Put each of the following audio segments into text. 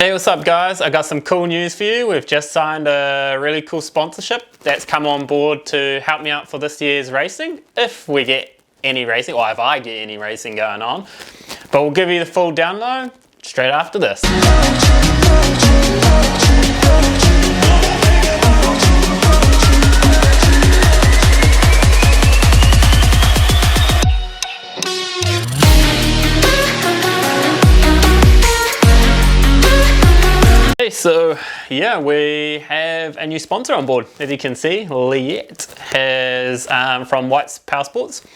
Hey, what's up guys? I got some cool news for you. We've just signed a really cool sponsorship that's come on board to help me out for this year's racing, if we get any racing, or if I get any racing going on. But we'll give you the full download straight after this. So yeah, we have a new sponsor on board. As you can see, Liet has from White's Power Sports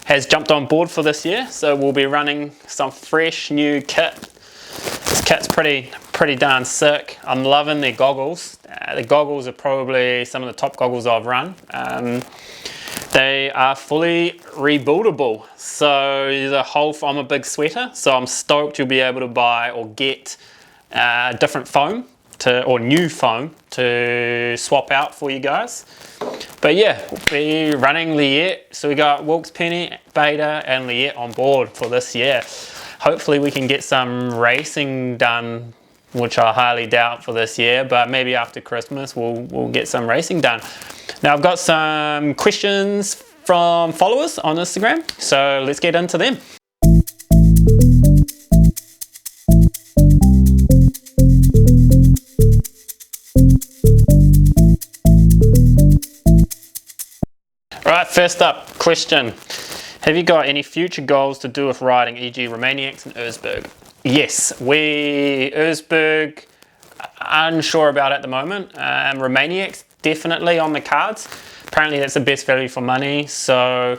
has jumped on board for this year. So we'll be running some fresh new kit. This kit's pretty darn sick. I'm loving their goggles. The goggles are probably some of the top goggles I've run. They are fully rebuildable. So there's a whole. I'm a big sweater, so I'm stoked you'll be able to buy or get different foam or new foam to swap out for you guys. But yeah, we'll be running Liet. So we got Wilkes Penny, Beta and Liet on board for this year. Hopefully we can get some racing done, which I highly doubt for this year, but maybe after Christmas we'll get some racing done. Now I've got some questions from followers on Instagram, so let's get into them. Right, first up, question. Have you got any future goals to do with riding, e.g. Romaniacs and Erzberg? Yes, Erzberg, unsure about at the moment. Romaniacs, definitely on the cards. Apparently that's the best value for money, so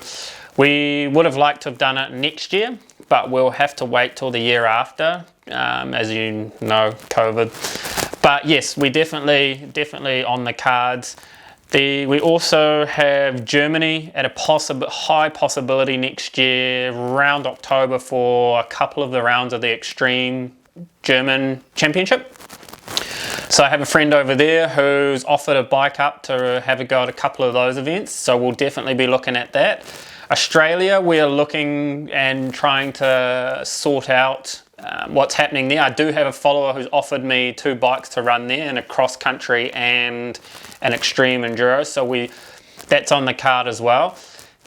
we would have liked to have done it next year, but we'll have to wait till the year after, as you know, COVID. But yes, we definitely on the cards. We also have Germany at a high possibility next year, around October, for a couple of the rounds of the Extreme German Championship. So I have a friend over there who's offered a bike up to have a go at a couple of those events, so we'll definitely be looking at that. Australia, we are looking and trying to sort out what's happening there. I do have a follower who's offered me 2 bikes to run there, in a cross country and an extreme enduro, so that's on the card as well.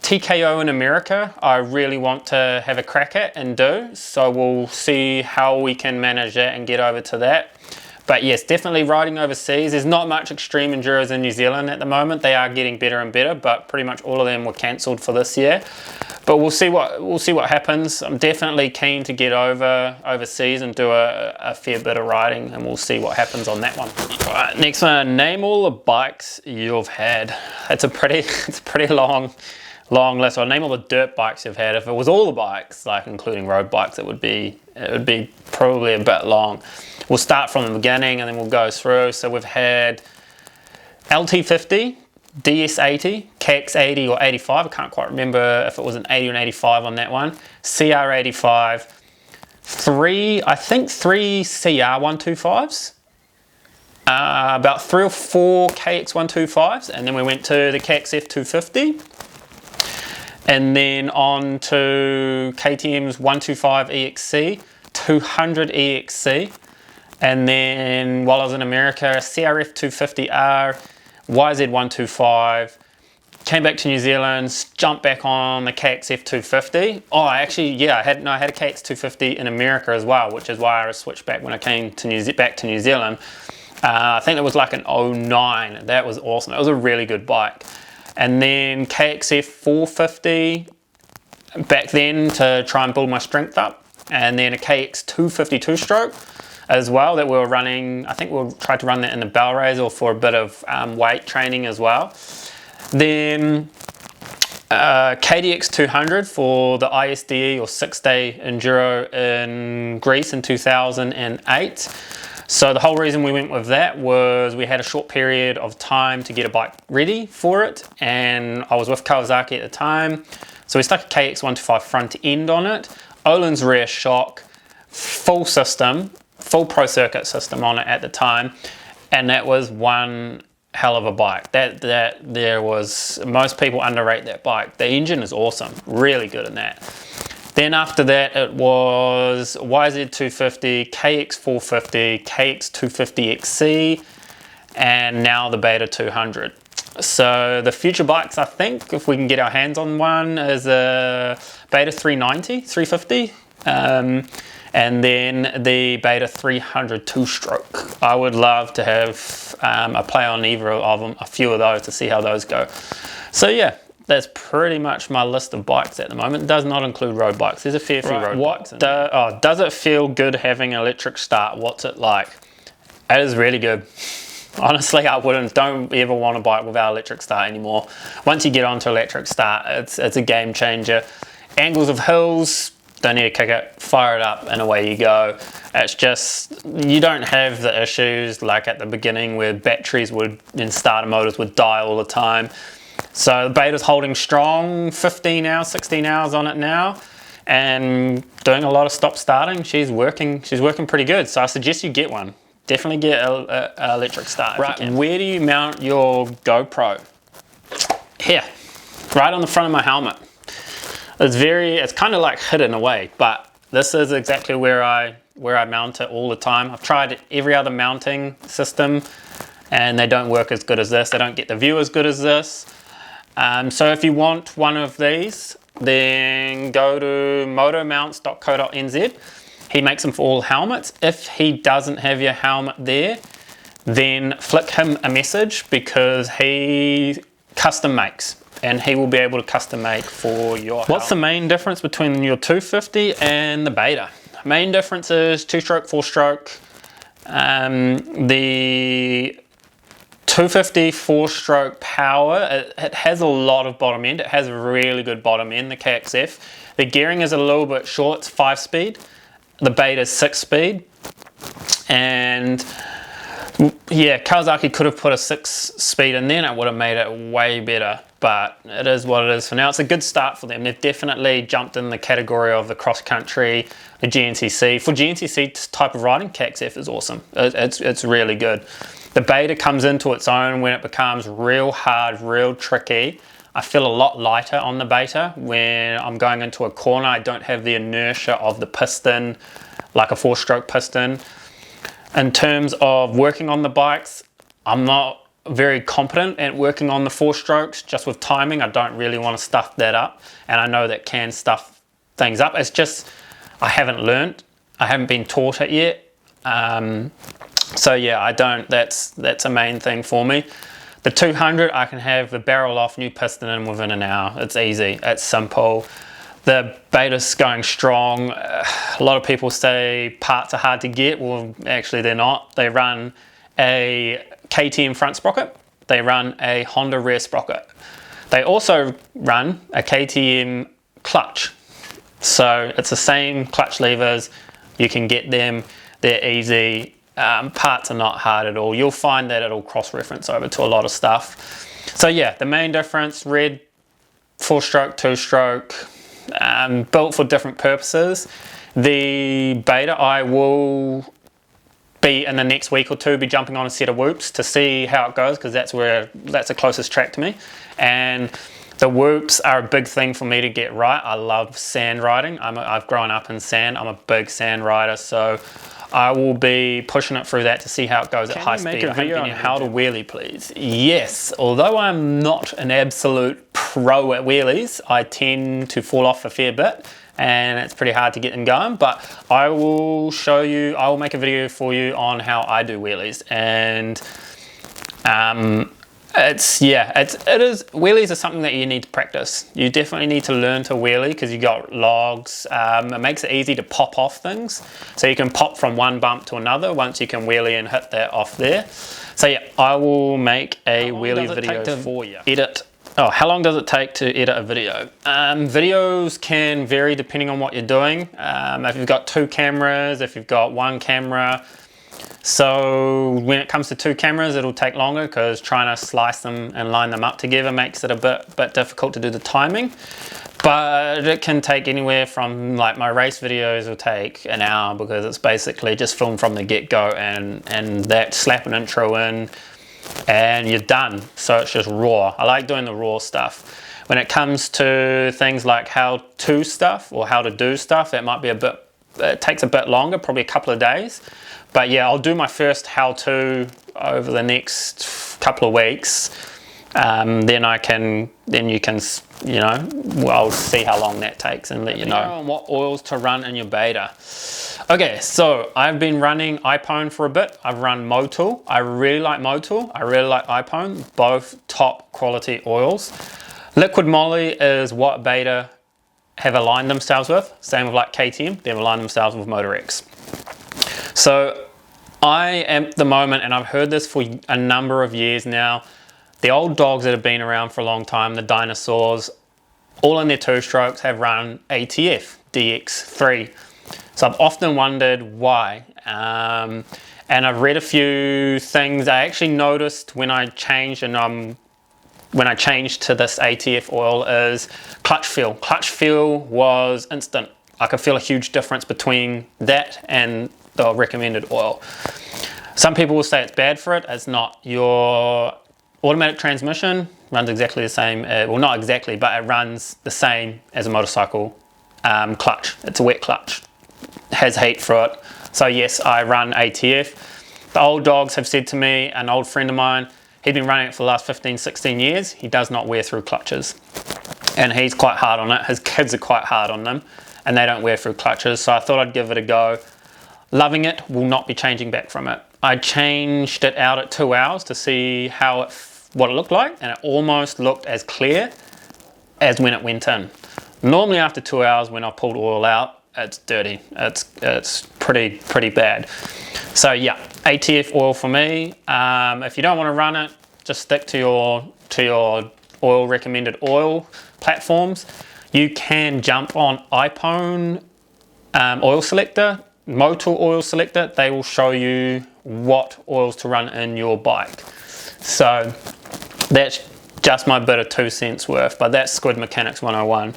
TKO in America, I really want to have a crack at and do, so we'll see how we can manage that and get over to that. But yes, definitely riding overseas. There's not much extreme enduros in New Zealand at the moment. They are getting better and better, but pretty much all of them were cancelled for this year. But we'll see what happens. I'm definitely keen to get overseas and do a fair bit of riding, and we'll see what happens on that one. All right, next one. Name all the bikes you've had. It's a pretty long list. I'll name all the dirt bikes you've had. If it was all the bikes, like including road bikes, it would be probably a bit long. We'll start from the beginning and then we'll go through. So we've had LT50, DS80, KX80 or 85. I can't quite remember if it was an 80 or an 85 on that one. CR85, I think three CR125s. About 3 or 4 KX125s, and then we went to the KXF250. And then on to KTM's 125 EXC, 200 EXC, and then while I was in America, CRF 250R, YZ125, came back to New Zealand, jumped back on the KXF 250. Oh, actually, yeah, I had a KX 250 in America as well, which is why I switched back when I came to back to New Zealand. I think it was like an 09. That was awesome. It was a really good bike. And then KXF 450 back then to try and build my strength up, and then a KX 250 two-stroke as well that we were running. I think we tried to run that in the bell raiser for a bit of weight training as well. Then KDX 200 for the ISDE or 6-day enduro in Greece in 2008. So the whole reason we went with that was we had a short period of time to get a bike ready for it, and I was with Kawasaki at the time. So we stuck a KX125 front end on it, Öhlins rear shock, full system, full pro circuit system on it at the time, and that was one hell of a bike. Most people underrate that bike. The engine is awesome, really good in that. Then after that, it was YZ250, KX450, KX250XC, and now the Beta 200. So the future bikes, I think, if we can get our hands on one, is a Beta 390, 350, and then the Beta 300 two-stroke. I would love to have a play on either of them, a few of those, to see how those go. So yeah, that's pretty much my list of bikes at the moment. It does not include road bikes. There's a fair few road bikes. Does it feel good having an electric start? What's it like? It is really good. Honestly, don't ever want a bike without electric start anymore. Once you get onto electric start, it's a game changer. Angles of hills, don't need to kick it, fire it up and away you go. It's just, you don't have the issues like at the beginning where batteries and starter motors would die all the time. So the Beta's holding strong, 15 hours, 16 hours on it now, and doing a lot of stop starting. She's working pretty good. So I suggest you get one. Definitely get an electric start. Right, where do you mount your GoPro? Here, right on the front of my helmet. It's kind of like hidden away, but this is exactly where I mount it all the time. I've tried every other mounting system and they don't work as good as this. They don't get the view as good as this. So if you want one of these, then go to motomounts.co.nz. He makes them for all helmets. If he doesn't have your helmet there, then flick him a message because he custom makes and he will be able to custom make for your helmet. What's the main difference between your 250 and the Beta? Main difference is 2-stroke, 4-stroke. The 250 4-stroke power, it has a lot of bottom end. It has a really good bottom end, the KXF. The gearing is a little bit short, it's 5-speed. The Beta is 6-speed. And yeah, Kawasaki could have put a 6-speed in there and it would have made it way better. But it is what it is for now. It's a good start for them. They've definitely jumped in the category of the cross country, the GNCC. For GNCC type of riding, KXF is awesome. It's really good. The Beta comes into its own when it becomes real hard, real tricky. I feel a lot lighter on the Beta when I'm going into a corner. I don't have the inertia of the piston, like a 4-stroke piston. In terms of working on the bikes, I'm not very competent at working on the 4-strokes, just with timing. I don't really want to stuff that up, and I know that can stuff things up. It's just, I haven't learned. I haven't been taught it yet. So yeah, that's a main thing for me. The 200, I can have the barrel off, new piston in within an hour. It's easy, it's simple. The Beta's going strong. A lot of people say parts are hard to get. Well, actually they're not. They run a KTM front sprocket. They run a Honda rear sprocket. They also run a KTM clutch. So it's the same clutch levers. You can get them, they're easy. Parts are not hard at all. You'll find that it'll cross-reference over to a lot of stuff. So yeah, the main difference, red, 4-stroke, 2-stroke, built for different purposes. The Beta, I will be in the next week or two be jumping on a set of whoops to see how it goes, because that's the closest track to me. And the whoops are a big thing for me to get right. I love sand riding. I've grown up in sand. I'm a big sand rider, so I will be pushing it through that to see how it goes at high speed. Can you make a video on how to wheelie, please? Yes, although I'm not an absolute pro at wheelies, I tend to fall off a fair bit and it's pretty hard to get them going, but I will show you, I will make a video for you on how I do wheelies. And wheelies are something that you need to practice. You definitely need to learn to wheelie because you got logs. It makes it easy to pop off things. So you can pop from one bump to another once you can wheelie and hit that off there. So yeah, I will make a wheelie video for you. How long does it take to edit a video? Videos can vary depending on what you're doing. If you've got 2 cameras, if you've got 1 camera. So when it comes to 2 cameras, it'll take longer because trying to slice them and line them up together makes it a bit difficult to do the timing. But it can take anywhere from, like my race videos will take an hour because it's basically just filmed from the get-go and that slap an intro in and you're done. So it's just raw. I like doing the raw stuff. When it comes to things like how to stuff or how to do stuff, it might be it takes a bit longer, probably a couple of days. But yeah, I'll do my first how-to over the next couple of weeks. Then you can, I'll see how long that takes and let you know. On what oils to run in your beta. Okay, so I've been running iPone for a bit. I've run Motul. I really like Motul. I really like iPone, both top quality oils. Liquid Moly is what beta have aligned themselves with. Same with like KTM, they've aligned themselves with Motorex. So I am at the moment, and I've heard this for a number of years now, the old dogs that have been around for a long time, the dinosaurs, all in their two-strokes have run ATF DX3. So I've often wondered why. And I've read a few things. I actually noticed when I changed when I changed to this ATF oil is clutch feel. Clutch feel was instant. I could feel a huge difference between that and the recommended oil. Some people will say it's bad for it. It's not. Your automatic transmission runs exactly the same, well not exactly, but it runs the same as a motorcycle clutch. It's a wet clutch, has heat through it. So yes, I run ATF. The old dogs have said to me, an old friend of mine, he'd been running it for the last 15, 16 years. He does not wear through clutches. And he's quite hard on it. His kids are quite hard on them and they don't wear through clutches. So I thought I'd give it a go. Loving it, will not be changing back from it. I changed it out at 2 hours to see what it looked like, and it almost looked as clear as when it went in. Normally after 2 hours when I pulled oil out, it's dirty. It's pretty bad. So yeah, ATF oil for me. If you don't want to run it, just stick to your oil recommended oil platforms. You can jump on iPhone oil selector, Motul oil selector. They will show you what oils to run in your bike. So that's just my bit of 2 cents worth, but that's Squid Mechanics 101.